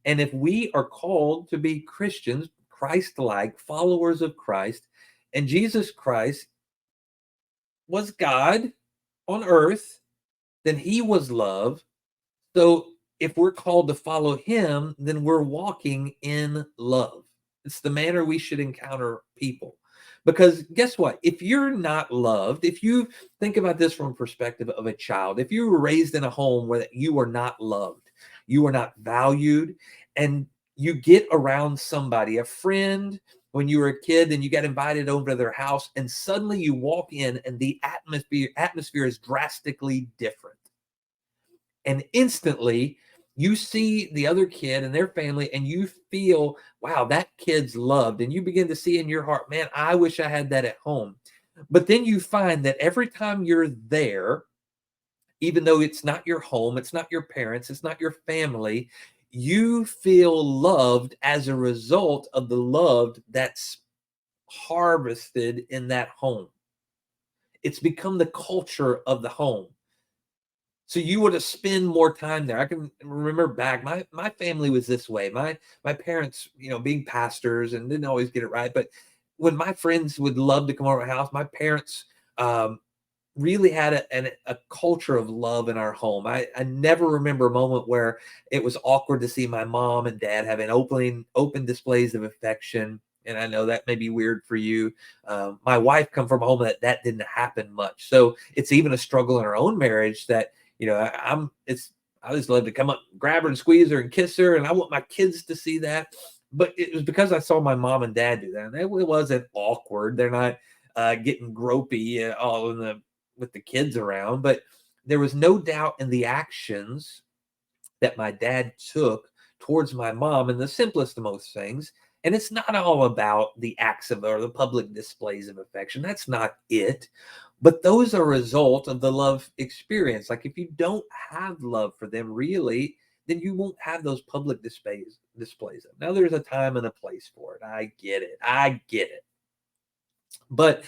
And if we are called to be Christians, Christ-like, followers of Christ, and Jesus Christ was God on earth, then he was love. So if we're called to follow him, then we're walking in love. It's the manner we should encounter people. Because guess what? If you're not loved, if you think about this from a perspective of a child, if you were raised in a home where you are not loved, you are not valued, and you get around somebody, a friend, when you were a kid and you got invited over to their house, and suddenly you walk in and the atmosphere is drastically different, and instantly you see the other kid and their family and you feel, wow, that kid's loved, and you begin to see in your heart, man, I wish I had that at home. But then you find that every time you're there, even though it's not your home, it's not your parents, it's not your family, you feel loved as a result of the love that's harvested in that home. It's become the culture of the home. So you would have spend more time there. I can remember back, my family was this way. My parents, being pastors and didn't always get it right, but when my friends would love to come over to my house, my parents really had a culture of love in our home. I never remember a moment where it was awkward to see my mom and dad having open displays of affection. And I know that may be weird for you. My wife come from a home that didn't happen much. So it's even a struggle in our own marriage that, I just love to come up, grab her and squeeze her and kiss her. And I want my kids to see that. But it was because I saw my mom and dad do that. And it wasn't awkward. They're not getting gropey all with the kids around. But there was no doubt in the actions that my dad took towards my mom in the simplest of most things. And it's not all about the acts of or the public displays of affection. That's not it. But those are a result of the love experience. Like if you don't have love for them really, then you won't have those public displays of. Now there's a time and a place for it. I get it. I get it. But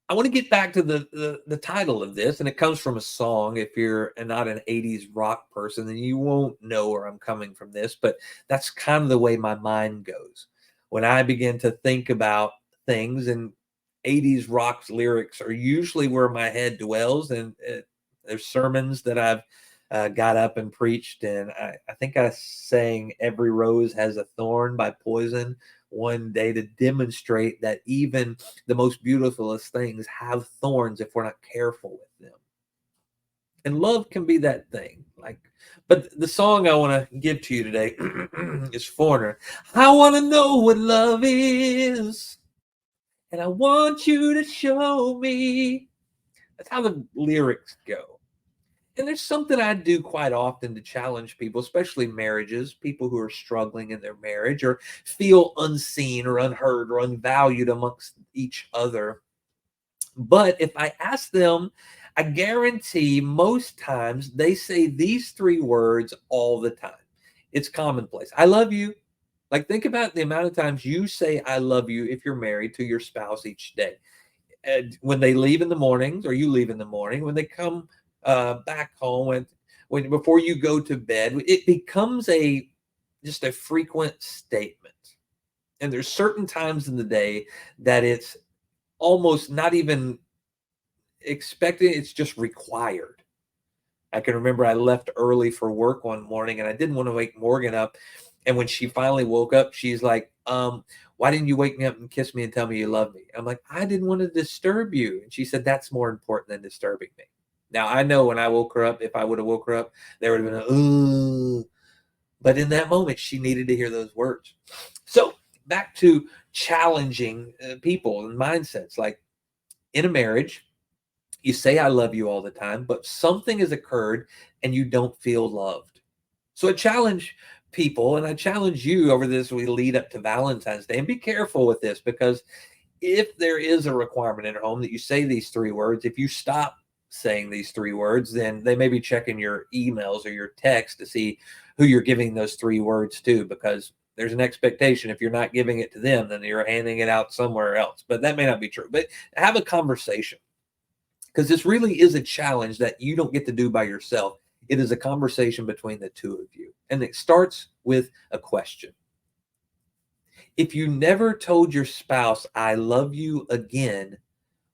I want to get back to the title of this, and it comes from a song. If you're not an 80s rock person, then you won't know where I'm coming from this, but that's kind of the way my mind goes. When I begin to think about things, and 80s rock's lyrics are usually where my head dwells, and there's sermons that I've got up and preached, and I think I sang "Every Rose Has a Thorn" by Poison one day to demonstrate that even the most beautifulest things have thorns if we're not careful with them. And love can be that thing. But the song I want to give to you today is Foreigner. I want to know what love is, and I want you to show me. That's how the lyrics go. And there's something I do quite often to challenge people, especially marriages, people who are struggling in their marriage or feel unseen or unheard or unvalued amongst each other. But if I ask them, I guarantee most times they say these three words all the time. It's commonplace. I love you. Like, think about the amount of times you say I love you if you're married to your spouse each day. And when they leave in the mornings, or you leave in the morning, when they come back home, when before you go to bed, it becomes just a frequent statement. And there's certain times in the day that it's almost not even expected; it's just required. I can remember I left early for work one morning, and I didn't want to wake Morgan up. And when she finally woke up, she's like, why didn't you wake me up and kiss me and tell me you love me? I'm like, I didn't want to disturb you. And she said, that's more important than disturbing me. Now, I know when I woke her up, if I would have woke her up, there would have been ooh. But in that moment, she needed to hear those words. So back to challenging people and mindsets. Like in a marriage, you say, I love you all the time, but something has occurred and you don't feel loved. So I challenge people, and I challenge you over this. We lead up to Valentine's Day, and be careful with this, because if there is a requirement in a home that you say these three words, if you stop saying these three words, then they may be checking your emails or your text to see who you're giving those three words to, because there's an expectation if you're not giving it to them, then you're handing it out somewhere else. But that may not be true. But have a conversation, because this really is a challenge that you don't get to do by yourself. It is a conversation between the two of you. And it starts with a question. If you never told your spouse, I love you again,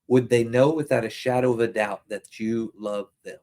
would they know without a shadow of a doubt that you love them?